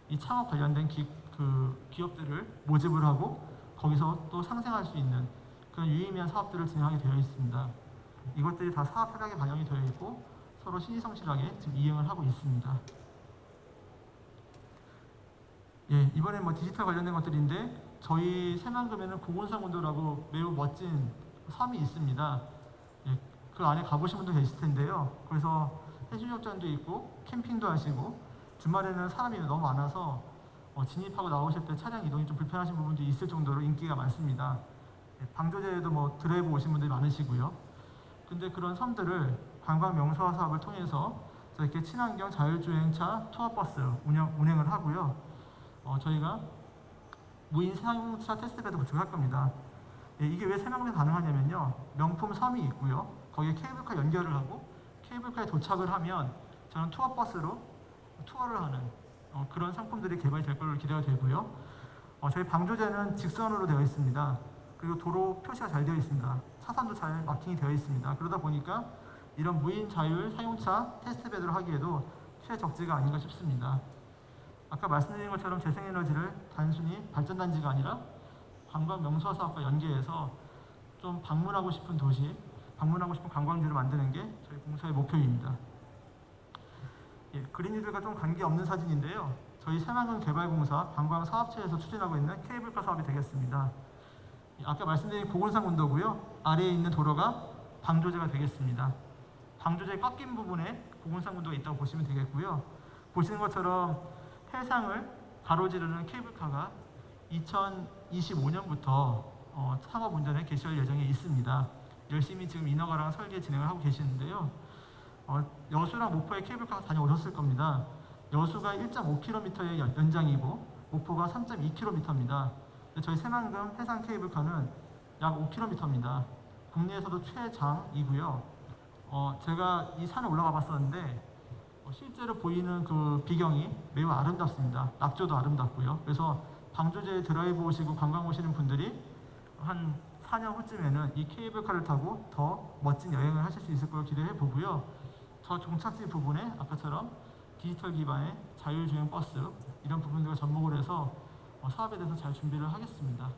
이 창업 관련된 그 기업들을 모집을 하고 거기서 또 상생할 수 있는 그런 유의미한 사업들을 진행하게 되어 있습니다. 이것들이 다 사업 협약에 반영이 되어 있고 서로 신의성실하게 지금 이행을 하고 있습니다. 예, 이번에 뭐 디지털 관련된 것들인데 저희 새만금에는 공원상운도라고 매우 멋진 섬이 있습니다. 예, 그 안에 가보신 분도 계실 텐데요. 그래서 해수욕장도 있고 캠핑도 하시고 주말에는 사람이 너무 많아서 진입하고 나오실 때 차량 이동이 좀 불편하신 부분도 있을 정도로 인기가 많습니다. 예, 방조제에도 뭐 드라이브 오신 분들이 많으시고요. 근데 그런 섬들을 관광 명소화 사업을 통해서 이렇게 친환경 자율주행차 투어버스 운행을 하고요. 저희가 무인 사용차 테스트베드 구축할 겁니다. 예, 이게 왜 새만금에 가능하냐면요. 명품 섬이 있고요. 거기에 케이블카 연결을 하고 케이블카에 도착을 하면 저는 투어버스로 투어를 하는 그런 상품들이 개발이 될 걸로 기대가 되고요. 저희 방조제는 직선으로 되어 있습니다. 그리고 도로 표시가 잘 되어 있습니다. 차선도 잘 마킹이 되어 있습니다. 그러다 보니까 이런 무인 자율 사용차 테스트베드를 하기에도 최적지가 아닌가 싶습니다. 아까 말씀드린 것처럼 재생에너지를 단순히 발전단지가 아니라 관광 명소화 사업과 연계해서 좀 방문하고 싶은 도시, 방문하고 싶은 관광지를 만드는 게 저희 공사의 목표입니다. 예, 그린이들과 좀 관계없는 사진인데요. 저희 새만금 개발공사 관광사업체에서 추진하고 있는 케이블카 사업이 되겠습니다. 예, 아까 말씀드린 보건상운도고요. 아래에 있는 도로가 방조제가 되겠습니다. 방조제 꺾인 부분에 보건상운도가 있다고 보시면 되겠고요. 보시는 것처럼 해상을 가로지르는 케이블카가 2025년부터 상업 운전에 개시할 예정에 있습니다. 열심히 지금 인허가랑 설계 진행을 하고 계시는데요. 여수랑 목포에 케이블카가 다녀오셨을 겁니다. 여수가 1.5km의 연장이고 목포가 3.2km입니다. 저희 새만금 해상 케이블카는 약 5km입니다. 국내에서도 최장이고요. 제가 이 산에 올라가 봤었는데 실제로 보이는 그 비경이 매우 아름답습니다. 낙조도 아름답고요. 그래서 방조제 드라이브 오시고 관광 오시는 분들이 한 4년 후쯤에는 이 케이블카를 타고 더 멋진 여행을 하실 수 있을 걸 기대해 보고요. 저 종착지 부분에 아까처럼 디지털 기반의 자율주행 버스 이런 부분들을 접목을 해서 사업에 대해서 잘 준비를 하겠습니다.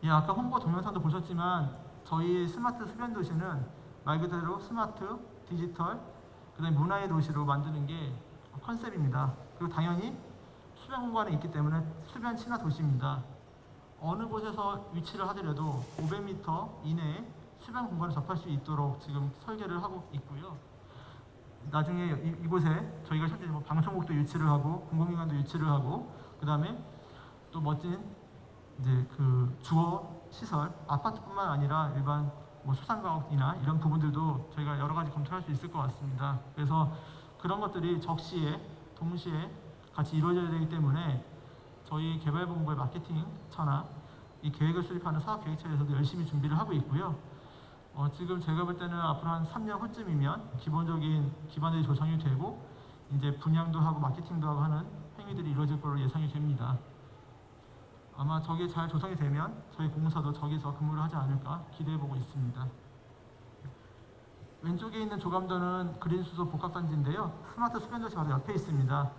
예, 아까 홍보 동영상도 보셨지만 저희 스마트 수변 도시는 말 그대로 스마트, 디지털, 그다음에 문화의 도시로 만드는 게 컨셉입니다. 그리고 당연히 수변 공간에 있기 때문에 수변 친화 도시입니다. 어느 곳에서 위치를 하더라도 500m 이내에 수변 공간을 접할 수 있도록 지금 설계를 하고 있고요. 나중에 이곳에 저희가 현재 뭐 방송국도 유치를 하고 공공기관도 유치를 하고 그다음에 또 멋진 이제 그 주거 시설 아파트뿐만 아니라 일반 뭐 수상가옥이나 이런 부분들도 저희가 여러 가지 검토할 수 있을 것 같습니다. 그래서 그런 것들이 적시에 동시에 같이 이루어져야 되기 때문에 저희 개발본부의 마케팅처나 이 계획을 수립하는 사업계획처에서도 열심히 준비를 하고 있고요. 지금 제가 볼 때는 앞으로 한 3년 후쯤이면 기본적인 기반들이 조성이 되고 이제 분양도 하고 마케팅도 하고 하는 행위들이 이루어질 걸로 예상이 됩니다. 아마 저게 잘 조성이 되면 저희 공사도 저기서 근무를 하지 않을까 기대해 보고 있습니다. 왼쪽에 있는 조감도는 그린수소 복합단지인데요. 스마트 수변도시 바로 옆에 있습니다.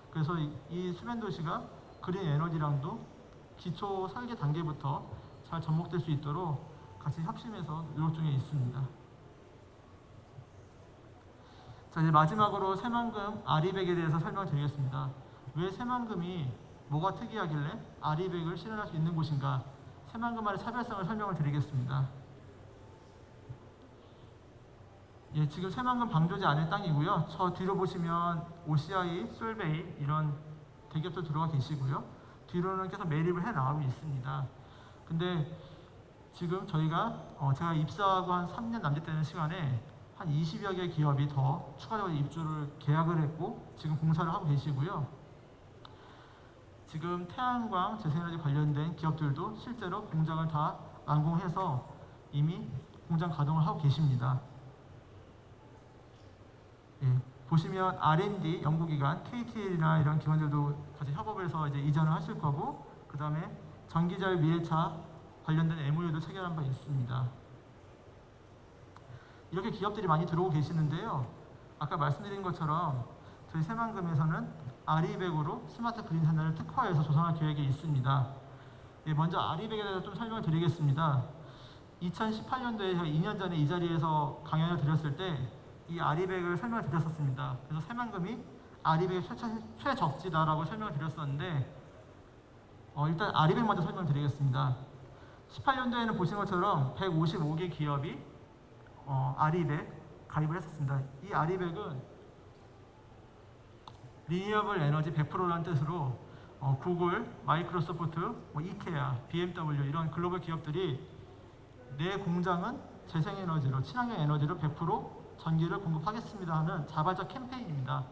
그래서 이 수변도시가 그린 에너지랑도 기초 설계 단계부터 잘 접목될 수 있도록 같이 협심해서 노력 중에 있습니다. 자, 이제 마지막으로 새만금 아리백에 대해서 설명드리겠습니다. 왜 새만금이 뭐가 특이하길래 아리백을 실현할 수 있는 곳인가? 새만금만의 차별성을 설명을 드리겠습니다. 예, 지금 새만금 방조제 안에 땅이고요. 저 뒤로 보시면 OCI, 솔베이 이런 대기업도 들어와 계시고요. 뒤로는 계속 매립을 해 나가고 있습니다. 근데 지금 저희가 제가 입사하고 한 3년 남짓되는 시간에 한 20여 개 기업이 더 추가적으로 입주를 계약을 했고 지금 공사를 하고 계시고요. 지금 태양광, 재생에너지 관련된 기업들도 실제로 공장을 다 완공해서 이미 공장 가동을 하고 계십니다. 예, 보시면 R&D 연구기관, KTL이나 이런 기관들도 같이 협업을 해서 이제 이전을 하실 거고, 그 다음에 전기자율 미래차 관련된 MOU도 체결한 바 있습니다. 이렇게 기업들이 많이 들어오고 계시는데요. 아까 말씀드린 것처럼 저희 새만금에서는 아리백으로 스마트 그린 산단을 특화해서 조성할 계획이 있습니다. 예, 먼저 아리백에 대해서 좀 설명을 드리겠습니다. 2018년도에 제가 2년 전에 이 자리에서 강연을 드렸을 때 이 아리백을 설명을 드렸었습니다. 그래서 새만금이 아리백의 최적지다라고 설명을 드렸었는데 일단 아리백 먼저 설명을 드리겠습니다. 18년도에는 보신 것처럼 155개 기업이 아리백 가입을 했었습니다. 이 아리백은 리니어블 에너지 100%라는 뜻으로 구글, 마이크로소프트, 이케아, BMW 이런 글로벌 기업들이 내 공장은 재생에너지로 친환경 에너지로 100% 전기를 공급하겠습니다 하는 자발적 캠페인입니다.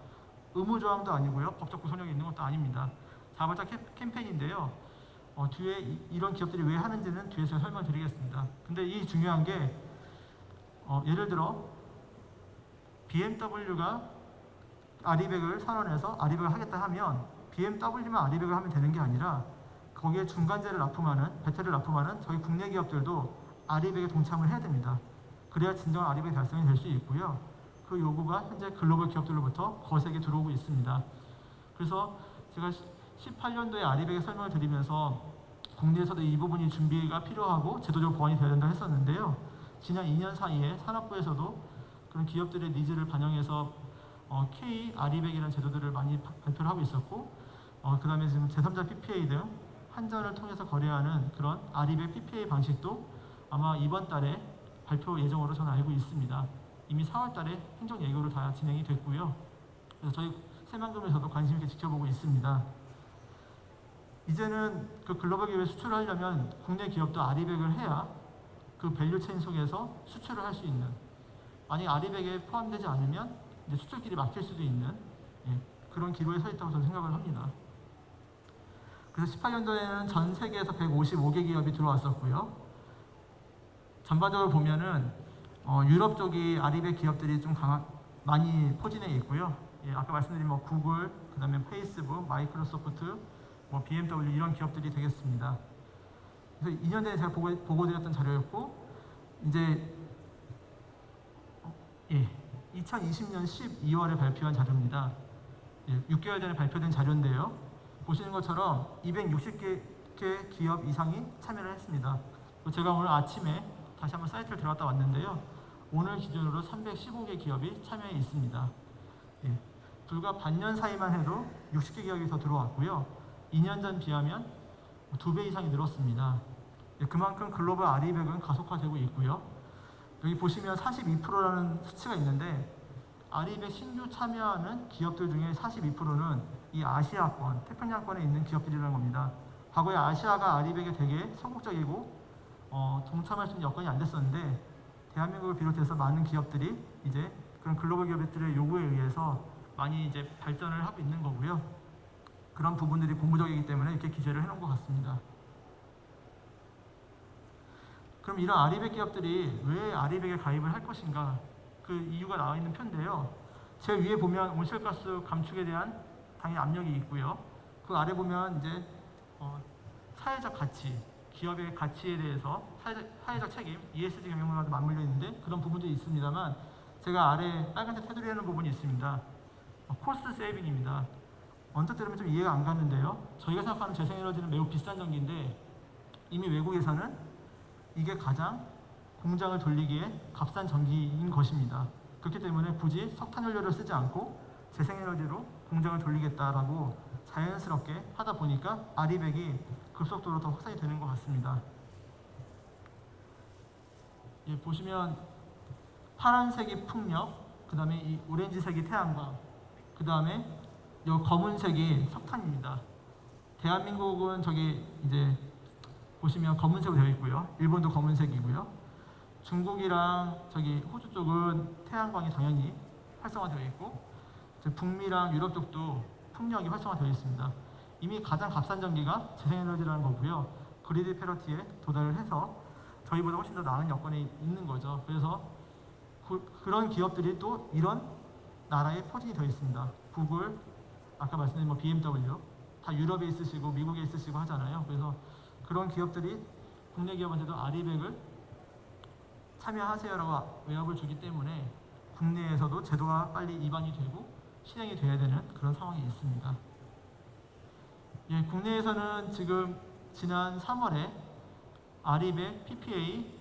의무조항도 아니고요. 법적 구속력이 있는 것도 아닙니다. 자발적 캠페인인데요. 뒤에 이런 기업들이 왜 하는지는 뒤에서 설명드리겠습니다. 근데 이 중요한 게 예를 들어 BMW가 아리백을 선언해서 아리백을 하겠다 하면 BMW만 아리백을 하면 되는 게 아니라 거기에 중간재를 납품하는 배터리를 납품하는 저희 국내 기업들도 아리백에 동참을 해야 됩니다. 그래야 진정한 아리백 달성이 될 수 있고요. 그 요구가 현재 글로벌 기업들로부터 거세게 들어오고 있습니다. 그래서 제가 18년도에 아리백의 설명을 드리면서 국내에서도 이 부분이 준비가 필요하고 제도적 보완이 되어야 된다 했었는데요. 지난 2년 사이에 산업부에서도 그런 기업들의 니즈를 반영해서 K 아리백이라는 제도들을 많이 발표를 하고 있었고 그 다음에 지금 제3자 PPA 등 한전을 통해서 거래하는 그런 아리백 PPA 방식도 아마 이번 달에 발표 예정으로 저는 알고 있습니다. 이미 4월 달에 행정 예고로 다 진행이 됐고요. 그래서 저희 새만금에서도 관심 있게 지켜보고 있습니다. 이제는 그 글로벌 기업에 수출을 하려면 국내 기업도 아리백을 해야 그 밸류체인 속에서 수출을 할 수 있는, 만약 아리백에 포함되지 않으면 이제 수출길이 막힐 수도 있는 그런 기로에 서 있다고 저는 생각을 합니다. 그래서 18년도에는 전 세계에서 155개 기업이 들어왔었고요. 전반적으로 보면은 유럽 쪽이 아리백 기업들이 좀 많이 포진해 있고요. 아까 말씀드린 구글, 그다음에 페이스북, 마이크로소프트, BMW 이런 기업들이 되겠습니다. 그래서 2년 전에 제가 보고드렸던 자료였고 이제 2020년 12월에 발표한 자료입니다. 6개월 전에 발표된 자료인데요. 보시는 것처럼 260개 기업 이상이 참여를 했습니다. 제가 오늘 아침에 다시 한번 사이트를 들어갔다 왔는데요. 오늘 기준으로 315개 기업이 참여해 있습니다. 불과 반년 사이만 해도 60개 기업이 더 들어왔고요. 2년 전 비하면 2배 이상이 늘었습니다. 그만큼 글로벌 아리백은 가속화되고 있고요. 여기 보시면 42%라는 수치가 있는데 아리백 신규 참여하는 기업들 중에 42%는 이 아시아권, 태평양권에 있는 기업들이라는 겁니다. 과거에 아시아가 아리백에 되게 소극적이고 동참할 수 있는 여건이 안 됐었는데 대한민국을 비롯해서 많은 기업들이 이제 그런 글로벌 기업들의 요구에 의해서 많이 이제 발전을 하고 있는 거고요. 그런 부분들이 고무적이기 때문에 이렇게 기재를 해놓은 것 같습니다. 그럼 이런 아리백 기업들이 왜 아리백에 가입을 할 것인가? 그 이유가 나와 있는 편인데요. 제 위에 보면 온실가스 감축에 대한 당연히 압력이 있고요. 그 아래 보면 이제 사회적 가치, 기업의 가치에 대해서 사회적 책임, ESG 경영과도 맞물려 있는데 그런 부분들이 있습니다만 제가 아래 빨간색 테두리에 하는 부분이 있습니다. 코스트 세이빙입니다. 언뜻 들으면 좀 이해가 안 가는데요. 저희가 생각하는 재생에너지는 매우 비싼 전기인데 이미 외국에서는 이게 가장 공장을 돌리기에 값싼 전기인 것입니다. 그렇기 때문에 굳이 석탄연료를 쓰지 않고 재생에너지로 공장을 돌리겠다라고 자연스럽게 하다 보니까 아리백이 급속도로 더 확산이 되는 것 같습니다. 보시면 파란색이 풍력, 그 다음에 이 오렌지색이 태양광, 그 다음에 이 검은색이 석탄입니다. 대한민국은 저기 이제 보시면 검은색으로 되어 있고요. 일본도 검은색이고요. 중국이랑 저기 호주 쪽은 태양광이 당연히 활성화되어 있고 북미랑 유럽 쪽도 풍력이 활성화되어 있습니다. 이미 가장 값싼 전기가 재생에너지라는 거고요. 그리드 패러티에 도달을 해서 저희보다 훨씬 더 나은 여건이 있는 거죠. 그래서 그런 기업들이 또 이런 나라에 포진이 되어 있습니다. 구글, 아까 말씀드린 BMW 다 유럽에 있으시고 미국에 있으시고 하잖아요. 그래서 그런 기업들이 국내 기업한테도 아리백을 참여하세요라고 외압을 주기 때문에 국내에서도 제도가 빨리 입안이 되고 실행이 돼야 되는 그런 상황이 있습니다. 예, 국내에서는 지금 지난 3월에 아리백 PPA,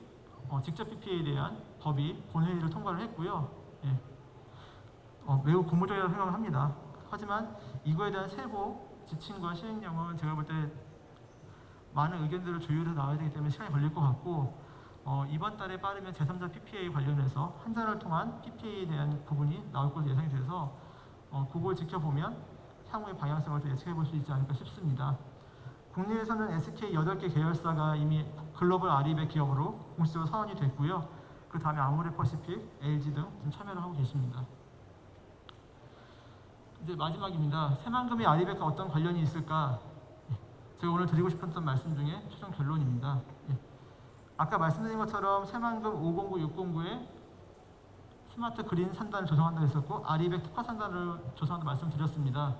직접 PPA에 대한 법이 본회의를 통과를 했고요. 예, 매우 고무적이라고 생각을 합니다. 하지만 이거에 대한 세부 지침과 시행령은 제가 볼 때 많은 의견들을 조율해서 나와야 되기 때문에 시간이 걸릴 것 같고, 이번 달에 빠르면 제3자 PPA 관련해서 한전을 통한 PPA에 대한 부분이 나올 것으로 예상이 돼서 그걸 지켜보면 향후의 방향성을 또 예측해 볼 수 있지 않을까 싶습니다. 국내에서는 SK 8개 계열사가 이미 글로벌 아리백 기업으로 공식적으로 선언이 됐고요. 그 다음에 아모레퍼시픽, LG 등 지금 참여를 하고 계십니다. 이제 마지막입니다. 새만금의 아리백과 어떤 관련이 있을까? 제가 오늘 드리고 싶었던 말씀 중에 최종 결론입니다. 아까 말씀드린 것처럼 새만금 509, 609에 스마트 그린 산단을 조성한다고 했었고, 아리백 특화 산단을 조성한다고 말씀드렸습니다.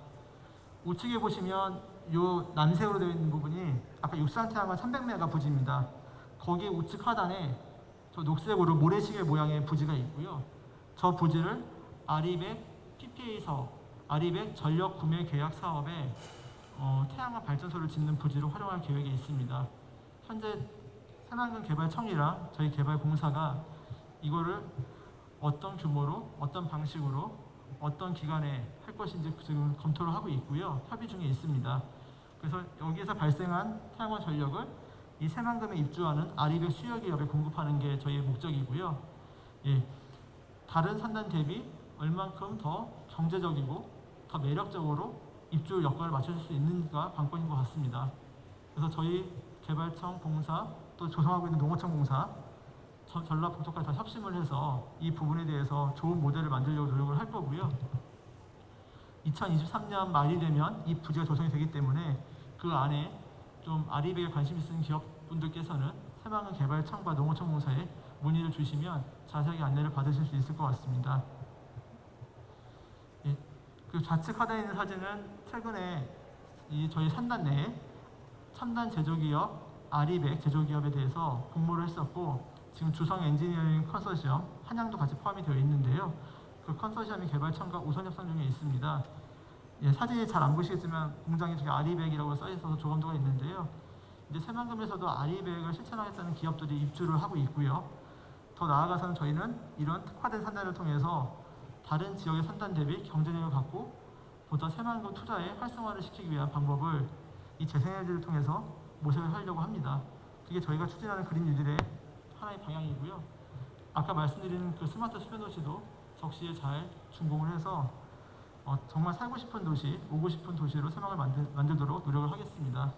우측에 보시면 이 남색으로 되어 있는 부분이 아까 육산태양광 300메가 부지입니다. 거기 우측 하단에 저 녹색으로 모래시계 모양의 부지가 있고요. 저 부지를 아리백 PPA 사업, 아리백 전력 구매 계약 사업에 태양광 발전소를 짓는 부지로 활용할 계획이 있습니다. 현재 새만금 개발청이랑 저희 개발공사가 이거를 어떤 규모로, 어떤 방식으로, 어떤 기간에 할 것인지 지금 검토를 하고 있고요. 협의 중에 있습니다. 그래서 여기에서 발생한 태양광 전력을 이 새만금에 입주하는 아리백 수요 기업에 공급하는 게 저희의 목적이고요. 예, 다른 산단 대비 얼만큼 더 경제적이고 더 매력적으로 입주 여건을 맞춰줄 수 있는가 관건인 것 같습니다. 그래서 저희 개발청 공사 또 조성하고 있는 농어청 공사 전라 북쪽까지 다 협심을 해서 이 부분에 대해서 좋은 모델을 만들려고 노력을 할 거고요. 2023년 말이 되면 이 부지가 조성이 되기 때문에 그 안에 좀 아리백에 관심 있는 기업분들께서는 새만금 개발청과 농어청 공사에 문의를 주시면 자세하게 안내를 받으실 수 있을 것 같습니다. 예, 그 좌측 하단에 있는 사진은 최근에 저희 산단 내에 첨단 제조기업 아리백 제조기업에 대해서 공모를 했었고, 지금 주성 엔지니어링 컨소시엄 한양도 같이 포함이 되어 있는데요. 그 컨소시엄이 개발청과 우선 협상 중에 있습니다. 예, 사진이 잘 안 보시겠지만 공장에 저기 아리백이라고 써 있어서 조감도가 있는데요. 이제 새만금에서도 아리백을 실천하겠다는 기업들이 입주를 하고 있고요. 더 나아가서는 저희는 이런 특화된 산단을 통해서 다른 지역의 산단 대비 경쟁력을 갖고 보다 새만금 투자에 활성화를 시키기 위한 방법을 이 재생에너지를 통해서 모색을 하려고 합니다. 그게 저희가 추진하는 그린 뉴딜의 하나의 방향이고요. 아까 말씀드린 그 스마트 수변도시도 적시에 잘 준공을 해서 정말 살고 싶은 도시, 오고 싶은 도시로 새만금을 만들도록 노력을 하겠습니다.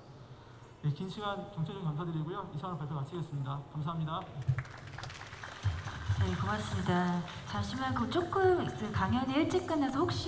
네, 긴 시간 경청해 감사드리고요. 이상으로 발표 마치겠습니다. 감사합니다. 네, 고맙습니다. 잠시만 조금 강연이 일찍 끝나서 혹시